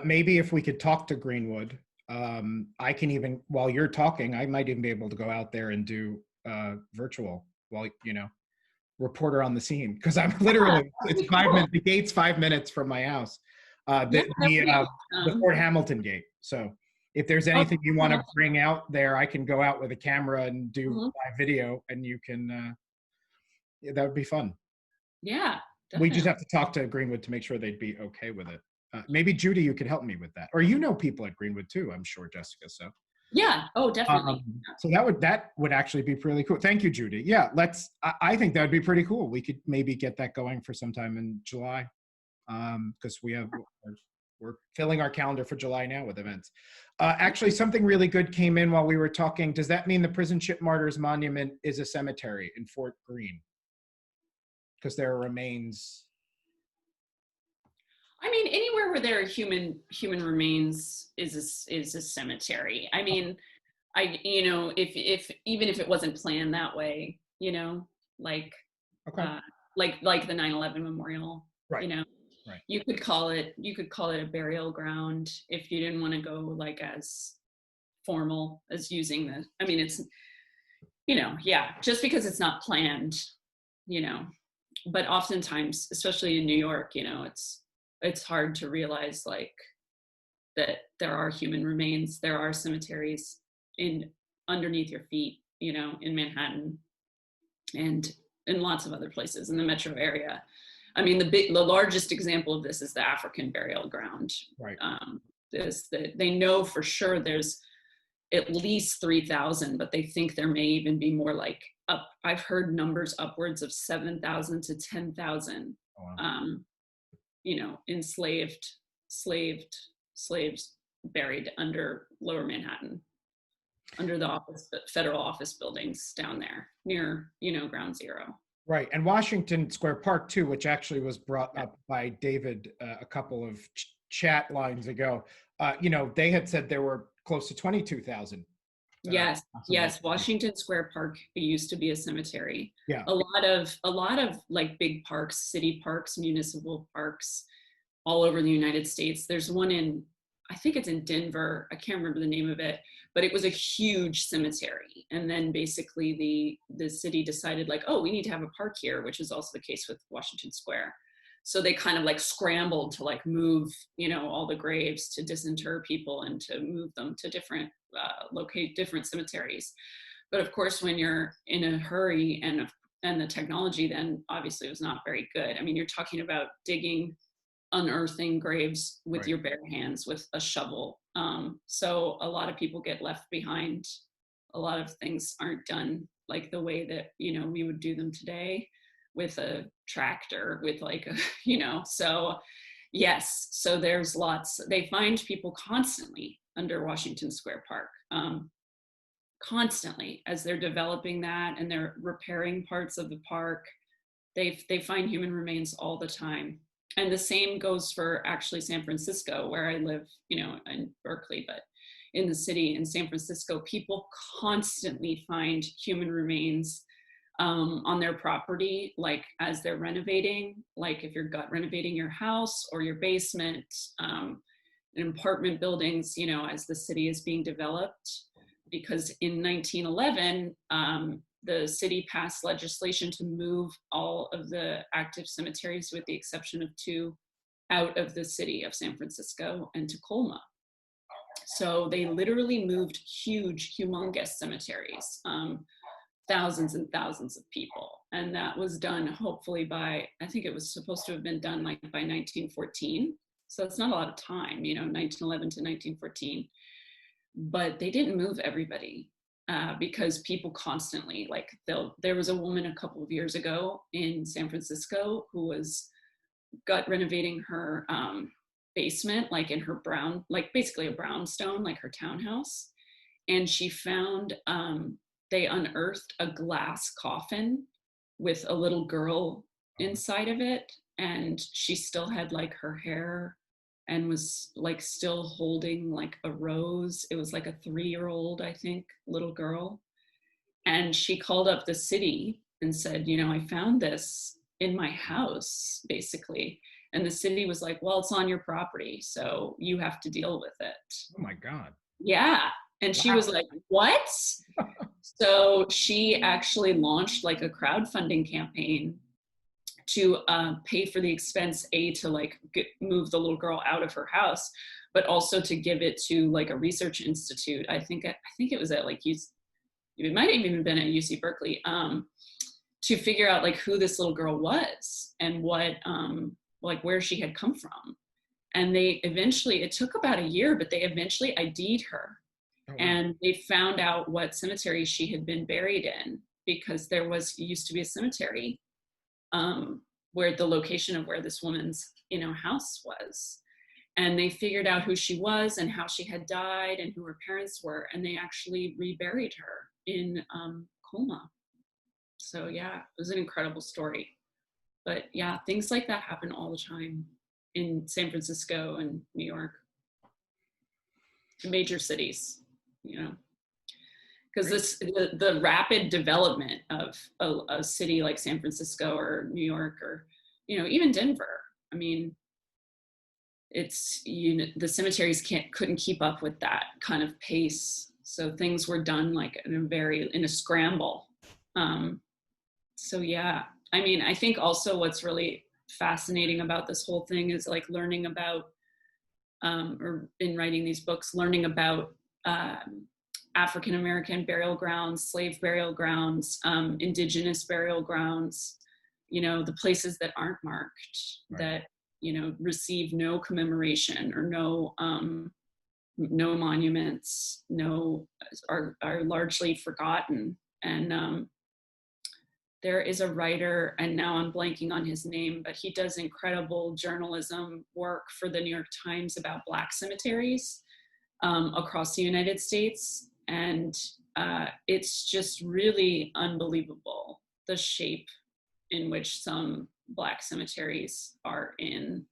Maybe if we could talk to Greenwood, I can even, while you're talking, I might even be able to go out there and do virtual while, reporter on the scene. Because I'm Yeah, literally, that'd it's be 5 minutes, cool. the gate's 5 minutes from my house. Yeah, that would be The awesome. Fort Hamilton gate. So if there's Oh, anything you want to that's bring out there, I can go out with a camera and do awesome. live video, and you can, yeah, that would be fun. Yeah, We just definitely. have to talk to Greenwood to make sure they'd be okay with it. Maybe Judy, you could help me with that, or people at Greenwood too. I'm sure, Jessica. So, Yeah. Oh, definitely. so that would actually be pretty cool. Thank you, Judy. Yeah, let's. I think that would be pretty cool. We could maybe get that going for sometime in July, because we're filling our calendar for July now with events. Actually, something really good came in while we were talking. Does that mean the Prison Ship Martyrs Monument is a cemetery in Fort Greene? Because there are remains. I mean, anywhere where there are human remains is a cemetery. I mean, if even if it wasn't planned that way, like Okay. uh, like the 9/11 memorial, Right. you know, Right. you could call it a burial ground if you didn't want to go like as formal as using the. I mean, it's yeah, just because it's not planned, you know, but oftentimes, especially in New York, it's hard to realize like that there are human remains, there are cemeteries in underneath your feet, in Manhattan and in lots of other places in the metro area. I mean, the largest example of this is the African burial ground. Right. They know for sure there's at least 3,000, but they think there may even be more, like up. I've heard numbers upwards of 7,000 to 10,000. Oh, wow. Slaves buried under Lower Manhattan, under the federal office buildings down there near, Ground Zero. Right. And Washington Square Park, too, which actually was brought up by David a couple of chat lines ago. They had said there were close to 22,000. Yes, Possibly. yes. Washington Square Park used to be a cemetery. Yeah. A lot of like big parks, city parks, municipal parks, all over the United States. There's one in, I think it's in Denver. I can't remember the name of it, but it was a huge cemetery. And then basically the city decided like, oh, we need to have a park here, which is also the case with Washington Square. So they kind of like scrambled to like move, all the graves to disinter people and to move them to different different cemeteries. But of course, when you're in a hurry and the technology then obviously was not very good. I mean, you're talking about unearthing graves with your bare hands with a shovel. So a lot of people get left behind. A lot of things aren't done like the way that, we would do them today with a tractor, with like, so yes. So there's lots, they find people constantly under Washington Square Park, constantly as they're developing that and they're repairing parts of the park. They find human remains all the time. And the same goes for actually San Francisco, where I live, in Berkeley, but in the city in San Francisco, people constantly find human remains on their property, like as they're renovating, like if you're renovating your house or your basement, in apartment buildings, as the city is being developed. Because in 1911, the city passed legislation to move all of the active cemeteries, with the exception of 2, out of the city of San Francisco and to Colma. So they literally moved huge, humongous cemeteries, thousands and thousands of people. And that was done hopefully by, I think it was supposed to have been done like by 1914. So it's not a lot of time, 1911 to 1914. But they didn't move everybody. Because people constantly, like there was a woman a couple of years ago in San Francisco who was renovating her basement, like in her basically a brownstone, like her townhouse. And she found, they unearthed a glass coffin with a little girl inside of it. And she still had like her hair and was like still holding like a rose. It was like a 3-year-old, I think, little girl. And she called up the city and said, I found this in my house, basically. And the city was like, well, it's on your property, so you have to deal with it. Oh my God. Yeah. And she was like, what? So she actually launched like a crowdfunding campaign to pay for the expense, to like move the little girl out of her house, but also to give it to like a research institute. I think it was at like it might have even been at UC Berkeley, to figure out like who this little girl was and what, like where she had come from. And it took about a year, but they eventually ID'd her. Oh, wow. And they found out what cemetery she had been buried in, because there used to be a cemetery where the location of where this woman's, house was. And they figured out who she was and how she had died and who her parents were. And they actually reburied her in Colma. So yeah, it was an incredible story. But yeah, things like that happen all the time in San Francisco and New York, major cities, because the rapid development of a city like San Francisco or New York or, even Denver. I mean, it's, the cemeteries couldn't keep up with that kind of pace. So things were done like in a scramble. So yeah, I mean, I think also what's really fascinating about this whole thing is like learning about, or in writing these books, learning about African-American burial grounds, slave burial grounds, indigenous burial grounds, the places that aren't marked, right, that, receive no commemoration or no monuments, are largely forgotten. And there is a writer, and now I'm blanking on his name, but he does incredible journalism work for the New York Times about Black cemeteries across the United States. And it's just really unbelievable, the shape in which some Black cemeteries are in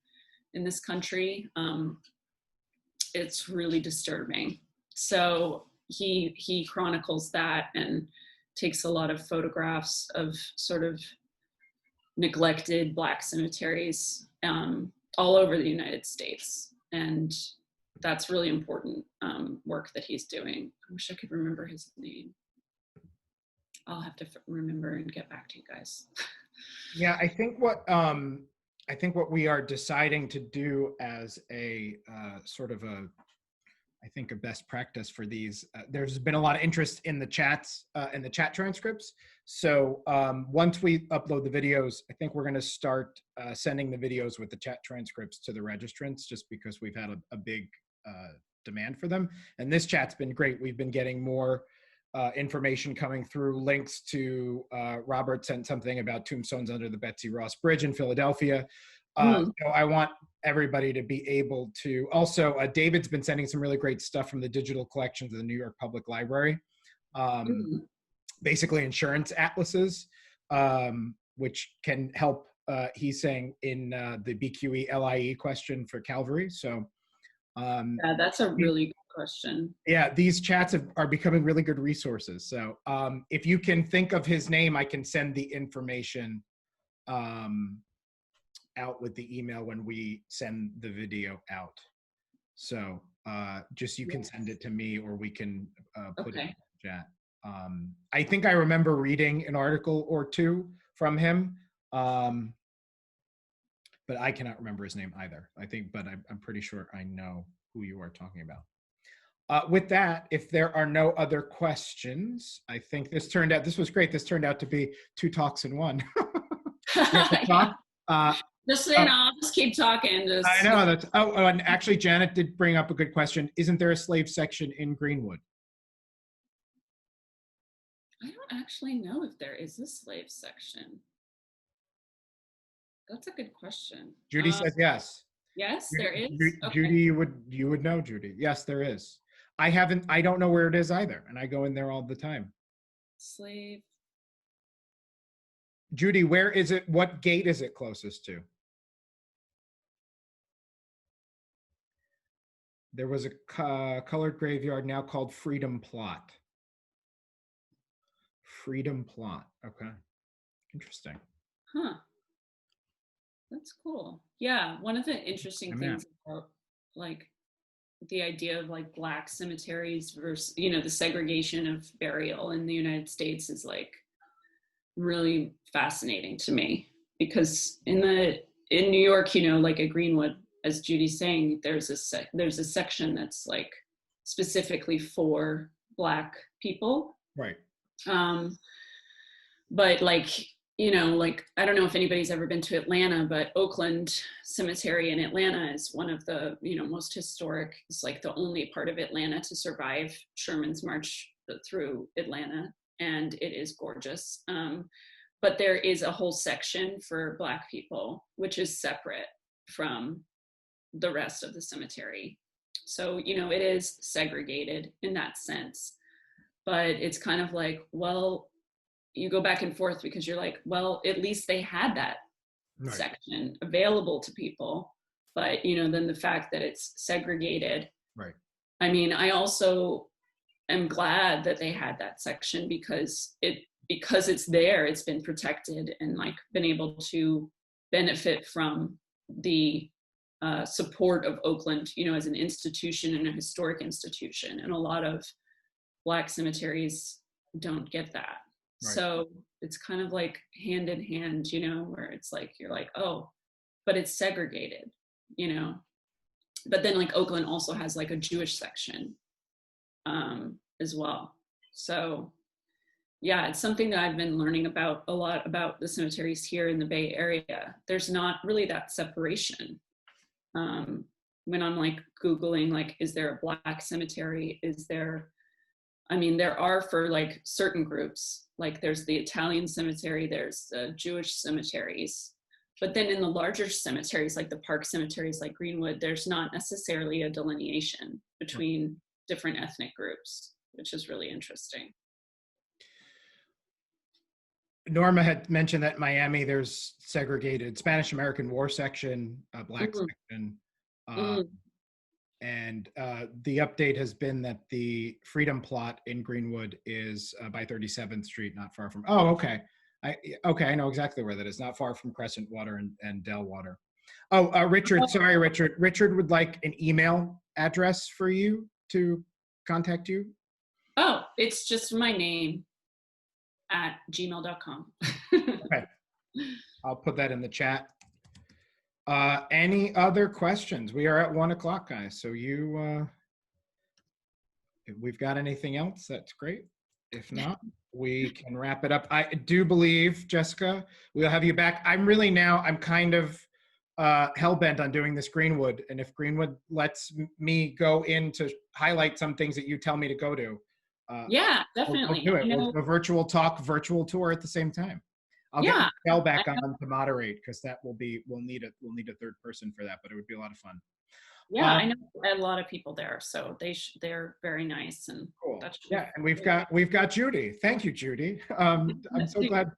this country. It's really disturbing. So he chronicles that and takes a lot of photographs of sort of neglected Black cemeteries all over the United States. And that's really important work that he's doing. I wish I could remember his name. I'll have to remember and get back to you guys. Yeah, I think what we are deciding to do as a sort of a, I think, a best practice for these. There's been a lot of interest in the chats and the chat transcripts. So once we upload the videos, I think we're going to start sending the videos with the chat transcripts to the registrants, just because we've had a big demand for them. And this chat's been great. We've been getting more information coming through, links to Robert sent something about tombstones under the Betsy Ross Bridge in Philadelphia. So I want everybody to be able to also, David's been sending some really great stuff from the digital collections of the New York Public Library. Basically insurance atlases, which can help, he's saying, in the BQE LIE question for Calvary. So yeah, that's a really good question. Yeah, these chats are becoming really good resources. So if you can think of his name, I can send the information out with the email when we send the video out. So just you can send it to me, or we can put it in the chat. I think I remember reading an article or two from him, but I cannot remember his name either. I think, but I'm pretty sure I know who you are talking about. With that, if there are no other questions, I think this was great. This turned out to be 2 talks in one. Yeah. Just so you know, I'll just keep talking. I know that's, and actually Janet did bring up a good question. Isn't there a slave section in Greenwood? I don't actually know if there is a slave section. That's a good question. Judy says yes. Yes, there is. Judy, you would know, Judy. Yes, there is. I don't know where it is either, and I go in there all the time. Slave. Judy, where is it? What gate is it closest to? There was a colored graveyard now called Freedom Plot. Freedom Plot. Okay. Interesting. Huh. That's cool. Yeah. One of the interesting things about like the idea of like Black cemeteries versus, the segregation of burial in the United States is like really fascinating to me, because in New York, like at Greenwood, as Judy's saying, there's a section that's like specifically for Black people. Right. But like, I don't know if anybody's ever been to Atlanta, but Oakland Cemetery in Atlanta is one of the, most historic. It's like the only part of Atlanta to survive Sherman's march through Atlanta, and it is gorgeous. But there is a whole section for Black people, which is separate from the rest of the cemetery. So, it is segregated in that sense, but it's kind of like, well, you go back and forth, because you're like, well, at least they had that section available to people. But, then the fact that it's segregated. Right. I mean, I also am glad that they had that section, because it's there, it's been protected, and like been able to benefit from the support of Oakland, as an institution and a historic institution. And a lot of Black cemeteries don't get that. Right. So it's kind of like hand in hand, where it's like, you're like, oh, but it's segregated, but then like Oakland also has like a Jewish section as well. So yeah, it's something that I've been learning about a lot about the cemeteries here in the Bay Area. There's not really that separation. When I'm like Googling, like, is there a Black cemetery? There are for like certain groups, like there's the Italian cemetery, there's the Jewish cemeteries, but then in the larger cemeteries, like the park cemeteries, like Greenwood, there's not necessarily a delineation between different ethnic groups, which is really interesting. Norma had mentioned that in Miami, there's segregated Spanish American War section, Black section. And the update has been that the Freedom Plot in Greenwood is by 37th Street, not far from, oh, okay. I know exactly where that is, not far from Crescent Water and Delwater. Oh, Richard, sorry, Richard. Richard would like an email address for you to contact you. Oh, it's just my name at gmail.com. Okay, I'll put that in the chat. Any other questions? We are at 1 o'clock, guys. So if we've got anything else, that's great. If not, we can wrap it up. I do believe, Jessica, we'll have you back. I'm kind of hell-bent on doing this Greenwood. And if Greenwood lets me go in to highlight some things that you tell me to go to, Yeah, we'll definitely. do it. We'll do a virtual talk, virtual tour at the same time. I'll get Michelle back on to moderate because we'll need a third person for that, but it would be a lot of fun. Yeah, I know a lot of people there, so they're very nice and cool. Yeah, and we've got Judy. Thank you, Judy. I'm so glad.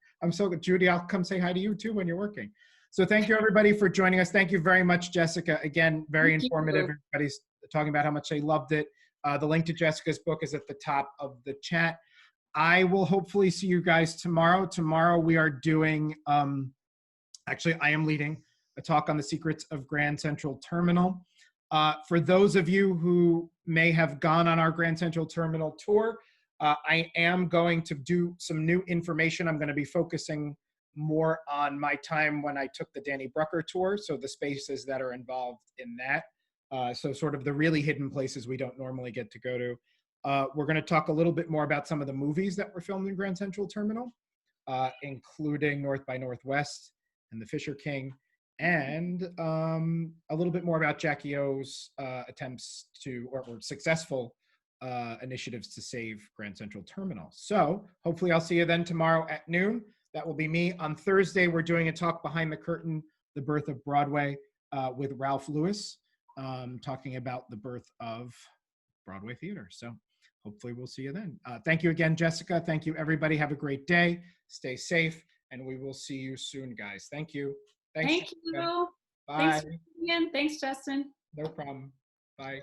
Judy, I'll come say hi to you too when you're working. So thank you everybody for joining us. Thank you very much, Jessica. Again, very informative. Everybody's talking about how much they loved it. The link to Jessica's book is at the top of the chat. I will hopefully see you guys tomorrow. Tomorrow we are doing, actually I am leading a talk on the secrets of Grand Central Terminal. For those of you who may have gone on our Grand Central Terminal tour, I am going to do some new information. I'm going to be focusing more on my time when I took the Danny Brucker tour, so the spaces that are involved in that. So sort of the really hidden places we don't normally get to go to. We're going to talk a little bit more about some of the movies that were filmed in Grand Central Terminal, including North by Northwest and The Fisher King, and a little bit more about Jackie O's attempts to, or successful initiatives to save Grand Central Terminal. So hopefully I'll see you then tomorrow at noon. That will be me. On Thursday, we're doing a talk behind the curtain, the birth of Broadway, with Ralph Lewis, talking about the birth of Broadway theater. So hopefully we'll see you then. Thank you again, Jessica. Thank you, everybody. Have a great day. Stay safe, and we will see you soon, guys. Thank you. Thanks, Thank Jessica. you. Bye. Thanks again. Thanks, Justin. No problem. Bye.